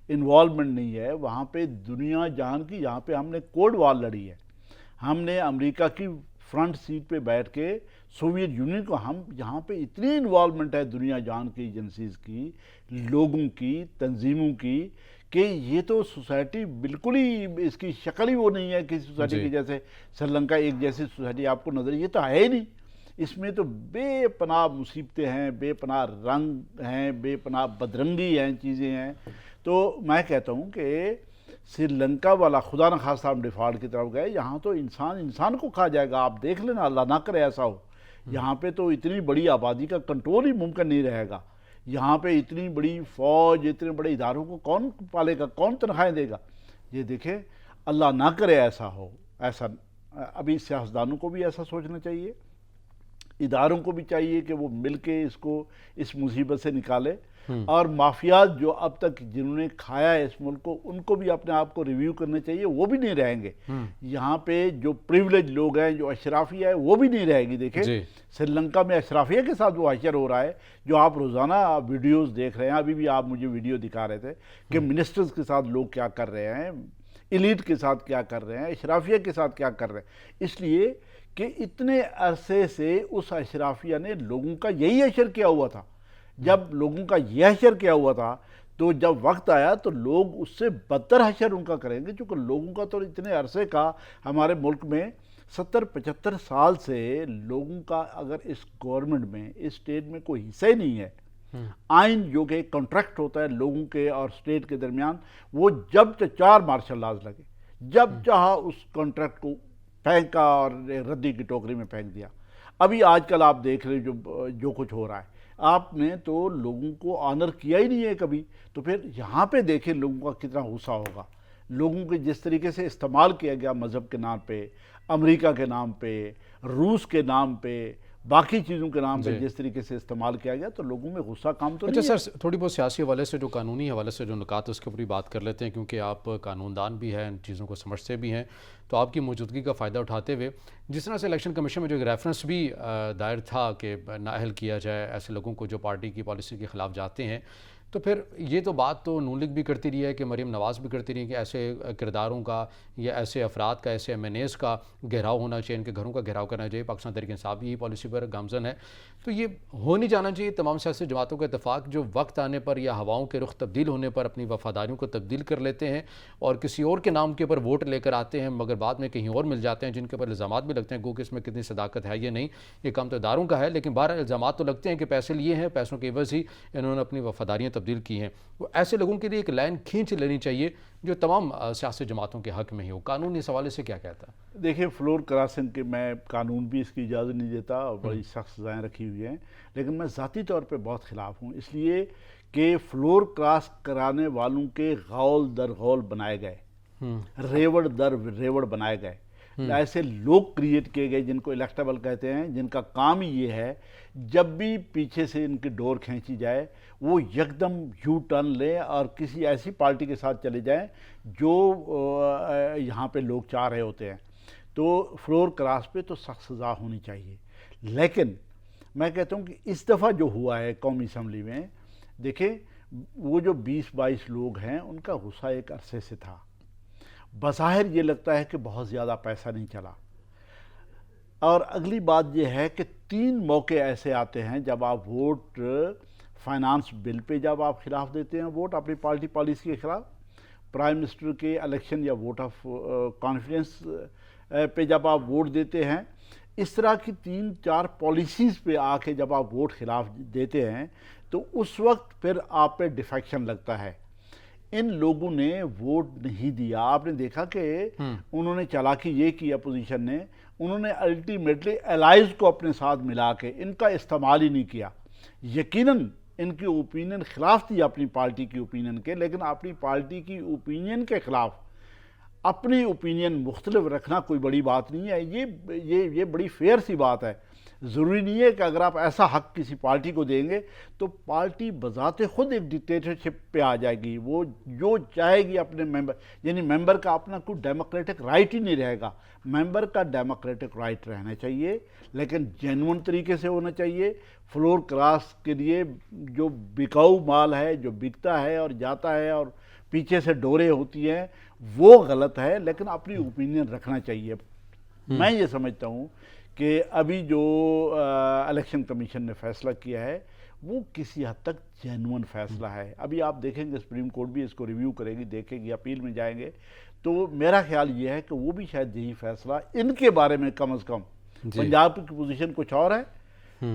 [SPEAKER 2] انوالومنٹ نہیں ہے، وہاں پہ دنیا جہان کی، یہاں پہ ہم نے کولڈ وار لڑی ہے، ہم نے امریکہ کی فرنٹ سیٹ پہ بیٹھ کے سوویت یونین کو، ہم یہاں پہ اتنی انوالومنٹ ہے دنیا جہان کی ایجنسیز کی، لوگوں کی، تنظیموں کی، کہ یہ تو سوسائٹی بالکل ہی اس کی شکل ہی وہ نہیں ہے کسی سوسائٹی کی، جیسے سری لنکا ایک جیسی سوسائٹی آپ کو نظر، یہ تو ہے ہی نہیں، اس میں تو بے پناہ مصیبتیں ہیں، بے پناہ رنگ ہیں، بے پناہ بدرنگی ہیں، چیزیں ہیں. تو میں کہتا ہوں کہ سری لنکا والا خدا نہ خواستہ ہم ڈیفالٹ کی طرف گئے، یہاں تو انسان انسان کو کھا جائے گا. آپ دیکھ لینا، اللہ نہ کرے ایسا ہو. یہاں پہ تو اتنی بڑی آبادی کا کنٹرول ہی ممکن نہیں رہے گا. یہاں پہ اتنی بڑی فوج، اتنے بڑے اداروں کو کون پالے گا، کون تنخواہیں دے گا؟ یہ دیکھیں، اللہ نہ کرے ایسا ہو. ایسا ابھی سیاستدانوں کو بھی ایسا سوچنا چاہیے، اداروں کو بھی چاہیے کہ وہ مل کے اس کو اس مصیبت سے نکالے، اور مافیاز جو اب تک جنہوں نے کھایا ہے اس ملک کو، ان کو بھی اپنے آپ کو ریویو کرنا چاہیے. وہ بھی نہیں رہیں گے. یہاں پہ جو پریولیج لوگ ہیں، جو اشرافیہ ہے، وہ بھی نہیں رہے گی. دیکھیں سری لنکا میں اشرافیہ کے ساتھ وہ حشر ہو رہا ہے، جو آپ روزانہ ویڈیوز دیکھ رہے ہیں. ابھی بھی آپ مجھے ویڈیو دکھا رہے تھے کہ منسٹرز کے ساتھ لوگ کیا کر رہے ہیں، ایلیٹ کے ساتھ کیا کر رہے ہیں، اشرافیہ کے ساتھ کیا کر رہے ہیں. اس لیے کہ اتنے عرصے سے اس اشرافیہ نے لوگوں کا یہی حشر کیا ہوا تھا. جب لوگوں کا یہ حشر کیا ہوا تھا، تو جب وقت آیا تو لوگ اس سے بدتر حشر ان کا کریں گے. چونکہ لوگوں کا تو اتنے عرصے کا ہمارے ملک میں 70-75 سال سے لوگوں کا اگر اس گورنمنٹ میں، اس اسٹیٹ میں کوئی حصہ ہی نہیں ہے. آئین جو کہ کنٹریکٹ ہوتا ہے لوگوں کے اور اسٹیٹ کے درمیان، وہ جب 4 مارشل لاز لگے، جب چاہا اس کنٹریکٹ کو پھینکا اور ردی کی ٹوکری میں پھینک دیا. ابھی آج کل آپ دیکھ رہے جو کچھ ہو رہا ہے، آپ نے تو لوگوں کو آنر کیا ہی نہیں ہے کبھی. تو پھر یہاں پہ دیکھیں لوگوں کا کتنا غصہ ہوگا. لوگوں کے جس طریقے سے استعمال کیا گیا مذہب کے نام پہ، امریکہ کے نام پہ، روس کے نام پہ، باقی چیزوں کے نام پہ جس طریقے سے استعمال کیا گیا، تو لوگوں میں غصہ کام تو نہیں ہے.
[SPEAKER 1] اچھا سر، تھوڑی بہت سیاسی حوالے سے، جو قانونی حوالے سے جو نکات اس کے اوپر بات کر لیتے ہیں، کیونکہ آپ قانون دان بھی ہیں، ان چیزوں کو سمجھتے بھی ہیں. تو آپ کی موجودگی کا فائدہ اٹھاتے ہوئے، جس طرح سے الیکشن کمیشن میں جو ایک ریفرنس بھی دائر تھا کہ نااہل کیا جائے ایسے لوگوں کو جو پارٹی کی پالیسی کے خلاف جاتے ہیں، تو پھر یہ تو بات تو نون لیگ بھی کرتی رہی ہے، کہ مریم نواز بھی کرتی رہی ہے، کہ ایسے کرداروں کا یا ایسے افراد کا، ایسے ایم این ایز کا گھیراؤ ہونا چاہیے، ان کے گھروں کا گھیراؤ کرنا چاہیے. پاکستان تحریک انصاف بھی یہی پالیسی پر گامزن ہے. تو یہ ہو نہیں جانا چاہیے تمام سیاسی جماعتوں کا اتفاق، جو وقت آنے پر یا ہواؤں کے رخ تبدیل ہونے پر اپنی وفاداریوں کو تبدیل کر لیتے ہیں اور کسی اور کے نام کے اوپر ووٹ لے کر آتے ہیں، مگر بعد میں کہیں اور مل جاتے ہیں جن کے اوپر الزامات بھی لگتے ہیں. گو کہ اس میں کتنی صداقت ہے یہ نہیں، یہ کام تو اداروں کا ہے، لیکن بہرحال الزامات تو لگتے ہیں کہ پیسے لیے ہیں، پیسوں کے عوض ہی انہوں نے اپنی وفاداریاں تبدیل کی ہیں. ایسے لوگوں کے لیے ایک لائن کھینچ لینی چاہیے جو تمام سیاسی جماعتوں کے حق میں ہی ہو. قانون اس حوالے سے کیا کہتا ہے؟
[SPEAKER 2] دیکھیں، فلور کراسنگ کے میں قانون بھی اس کی اجازت نہیں دیتا اور بڑی سخت سزائیں رکھی ہوئی ہیں، لیکن میں ذاتی طور پہ بہت خلاف ہوں، اس لیے کہ فلور کراس کرانے والوں کے غول در غول بنائے گئے، ریوڑ در ریوڑ بنائے گئے. ایسے لوگ کریٹ کیے گئے جن کو الیکٹیبل کہتے ہیں، جن کا کام ہی یہ ہے جب بھی پیچھے سے ان کی ڈور کھینچی جائے وہ یکدم یو ٹرن لیں اور کسی ایسی پارٹی کے ساتھ چلے جائیں جو یہاں پہ لوگ چاہ رہے ہوتے ہیں. تو فلور کراس پہ تو سخت سزا ہونی چاہیے. لیکن میں کہتا ہوں کہ اس دفعہ جو ہوا ہے قومی اسمبلی میں، دیکھیں وہ جو 20-22 لوگ ہیں، ان کا غصہ ایک عرصے سے تھا. بظاہر یہ لگتا ہے کہ بہت زیادہ پیسہ نہیں چلا. اور اگلی بات یہ ہے کہ 3 موقع ایسے آتے ہیں جب آپ ووٹ فائنانس بل پہ جب آپ خلاف دیتے ہیں، ووٹ اپنی پارٹی پالیسی کے خلاف، پرائم منسٹر کے الیکشن یا ووٹ آف کانفیڈنس پہ جب آپ ووٹ دیتے ہیں، اس طرح کی 3-4 پالیسیز پہ آ کے جب آپ ووٹ خلاف دیتے ہیں، تو اس وقت پھر آپ پہ ڈیفیکشن لگتا ہے. ان لوگوں نے ووٹ نہیں دیا. آپ نے دیکھا کہ انہوں نے چالاکی یہ کی اپوزیشن نے، انہوں نے الٹیمیٹلی الائز کو اپنے ساتھ ملا کے ان کا استعمال ہی نہیں کیا. یقیناً ان کی اوپینین خلاف تھی اپنی پارٹی کی اوپینین کے، لیکن اپنی پارٹی کی اوپینین کے خلاف اپنی اوپینین مختلف رکھنا کوئی بڑی بات نہیں ہے. یہ بڑی فیئر سی بات ہے. ضروری نہیں ہے کہ اگر آپ ایسا حق کسی پارٹی کو دیں گے تو پارٹی بذات خود ایک ڈکٹیٹرشپ پہ آ جائے گی، وہ جو چاہے گی اپنے ممبر، یعنی ممبر کا اپنا کوئی ڈیموکریٹک رائٹ ہی نہیں رہے گا۔ ممبر کا ڈیموکریٹک رائٹ رہنا چاہیے، لیکن جینون طریقے سے ہونا چاہیے۔ فلور کراس کے لیے جو بکاؤ مال ہے، جو بکتا ہے اور جاتا ہے اور پیچھے سے ڈوریں ہوتی ہیں، وہ غلط ہے، لیکن اپنی اوپینین رکھنا چاہیے۔ میں یہ سمجھتا ہوں کہ ابھی جو الیکشن کمیشن نے فیصلہ کیا ہے وہ کسی حد تک جینون فیصلہ ہے۔ ابھی آپ دیکھیں گے سپریم کورٹ بھی اس کو ریویو کرے گی، دیکھے گی، اپیل میں جائیں گے، تو میرا خیال یہ ہے کہ وہ بھی شاید یہی فیصلہ ان کے بارے میں کم از کم، پنجاب کی پوزیشن کچھ اور ہے،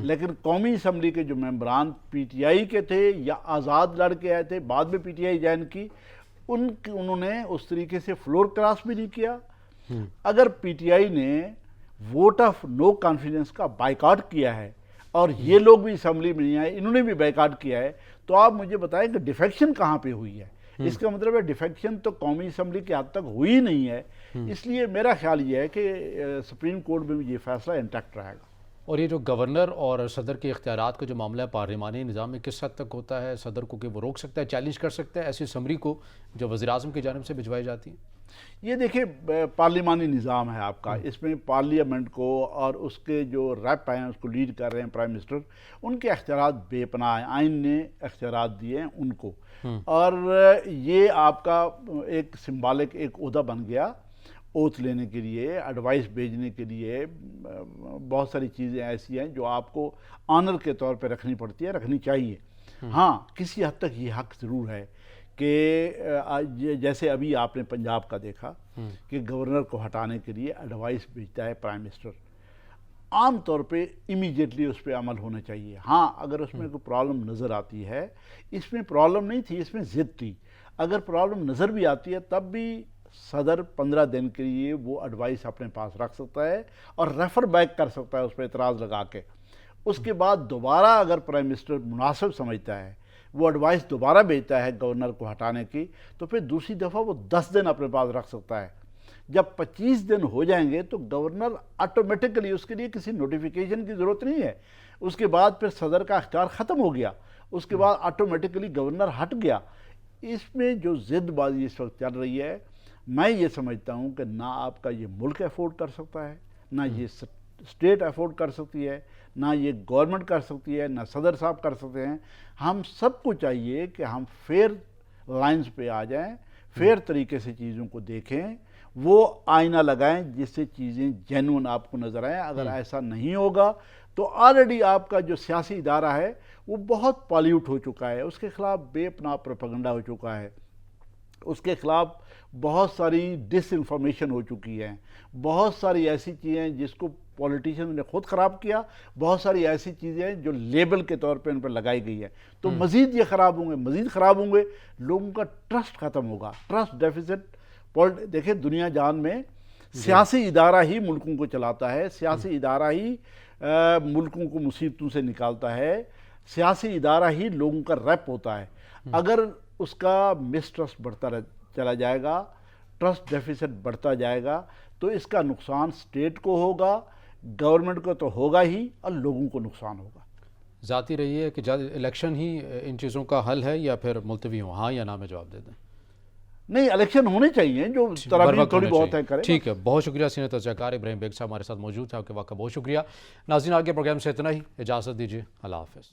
[SPEAKER 2] لیکن قومی اسمبلی کے جو ممبران پی ٹی آئی کے تھے یا آزاد لڑ کے آئے تھے، بعد میں پی ٹی آئی جوائن کی، انہوں نے اس طریقے سے فلور کراس بھی نہیں کیا۔ اگر پی ٹی آئی نے ووٹ آف نو کانفیڈنس کا بائیکاٹ کیا ہے اور یہ لوگ بھی اسمبلی میں نہیں آئے، انہوں نے بھی بائیکاٹ کیا ہے، تو آپ مجھے بتائیں کہ ڈیفیکشن کہاں پہ ہوئی ہے؟ اس کا مطلب ہے ڈیفیکشن تو قومی اسمبلی کی حد تک ہوئی نہیں ہے۔ اس لیے میرا خیال یہ ہے کہ سپریم کورٹ میں بھی یہ فیصلہ انٹیکٹ رہے گا۔
[SPEAKER 1] اور یہ جو گورنر اور صدر کے اختیارات کا جو معاملہ ہے پارلیمانی نظام میں کس حد تک ہوتا ہے؟ صدر کو کہ وہ روک سکتا ہے، چیلنج کر سکتا ہے ایسی اسمبلی کو جو وزیر اعظم کی جانب سے بھجوائی جاتی ہے؟
[SPEAKER 2] یہ دیکھیں پارلیمانی نظام ہے آپ کا، اس میں پارلیمنٹ کو اور اس کے جو ریپ ہیں، اس کو لیڈ کر رہے ہیں پرائم منسٹر، ان کے اختیارات بے پناہ ہیں، آئین نے اختیارات دیے ہیں ان کو، اور یہ آپ کا ایک سمبالک ایک عہدہ بن گیا اوتھ لینے کے لیے، ایڈوائس بھیجنے کے لیے۔ بہت ساری چیزیں ایسی ہیں جو آپ کو آنر کے طور پہ رکھنی پڑتی ہے، رکھنی چاہیے۔ ہاں کسی حد تک یہ حق ضرور ہے کہ جیسے ابھی آپ نے پنجاب کا دیکھا کہ گورنر کو ہٹانے کے لیے ایڈوائس بھیجتا ہے پرائم منسٹر، عام طور پہ امیڈیٹلی اس پہ عمل ہونا چاہیے۔ ہاں اگر اس میں کوئی پرابلم نظر آتی ہے، اس میں پرابلم نہیں تھی، اس میں ضد تھی، اگر پرابلم نظر بھی آتی ہے تب بھی صدر 15 دن کے لیے وہ ایڈوائس اپنے پاس رکھ سکتا ہے اور ریفر بیک کر سکتا ہے اس پہ اعتراض لگا کے۔ اس کے بعد دوبارہ اگر پرائم منسٹر مناسب سمجھتا ہے، وہ ایڈوائس دوبارہ بھیجتا ہے گورنر کو ہٹانے کی، تو پھر دوسری دفعہ وہ 10 دن اپنے پاس رکھ سکتا ہے۔ جب 25 دن ہو جائیں گے تو گورنر آٹومیٹکلی، اس کے لیے کسی نوٹیفیکیشن کی ضرورت نہیں ہے، اس کے بعد پھر صدر کا اختیار ختم ہو گیا، اس کے بعد آٹومیٹکلی گورنر ہٹ گیا۔ اس میں جو ضد بازی اس وقت چل رہی ہے، میں یہ سمجھتا ہوں کہ نہ آپ کا یہ ملک افورڈ کر سکتا ہے، نہ یہ اسٹیٹ افورڈ کر سکتی ہے، نہ یہ گورنمنٹ کر سکتی ہے، نہ صدر صاحب کر سکتے ہیں۔ ہم سب کو چاہیے کہ ہم فیئر لائنز پہ آ جائیں، فیئر طریقے سے چیزوں کو دیکھیں، وہ آئینہ لگائیں جس سے چیزیں جینون آپ کو نظر آئیں۔ اگر ایسا نہیں ہوگا تو آلریڈی آپ کا جو سیاسی ادارہ ہے وہ بہت پالیوٹ ہو چکا ہے، اس کے خلاف بے پناہ پروپیگنڈا ہو چکا ہے، اس کے خلاف بہت ساری ڈس انفارمیشن ہو چکی ہے، بہت ساری ایسی چیزیں ہیں جس کو پولیٹیشین نے خود خراب کیا، بہت ساری ایسی چیزیں ہیں جو لیبل کے طور پہ ان پر لگائی گئی ہے، تو مزید یہ خراب ہوں گے، مزید خراب ہوں گے، لوگوں کا ٹرسٹ ختم ہوگا، ٹرسٹ ڈیفیسٹ۔ دیکھیں دنیا جان میں سیاسی ادارہ ہی ملکوں کو چلاتا ہے، سیاسی ادارہ ہی ملکوں کو مصیبتوں سے نکالتا ہے، سیاسی ادارہ ہی لوگوں کا ریپ ہوتا ہے۔ اگر اس کا مس ٹرسٹ بڑھتا چلا جائے گا، ٹرسٹ ڈیفیسٹ بڑھتا جائے گا، تو اس کا نقصان اسٹیٹ کو ہوگا، گورنمنٹ کو تو ہوگا ہی، اور لوگوں کو نقصان ہوگا۔
[SPEAKER 1] ذاتی رہی ہے کہ الیکشن ہی ان چیزوں کا حل ہے یا پھر ملتوی ہوں؟ ہاں یا نا میں جواب دے دیں۔
[SPEAKER 2] نہیں، الیکشن ہونے چاہیے، جو ترابیل تھوڑی بہت ہے کرے۔
[SPEAKER 1] ٹھیک ہے، بہت شکریہ سینئر تجزیہ کار ابراہیم بیگ صاحب ہمارے ساتھ موجود تھے، آپ کے وقت کا بہت شکریہ۔ ناظرین آگے پروگرام سے اتنا ہی، اجازت دیجیے، اللہ حافظ۔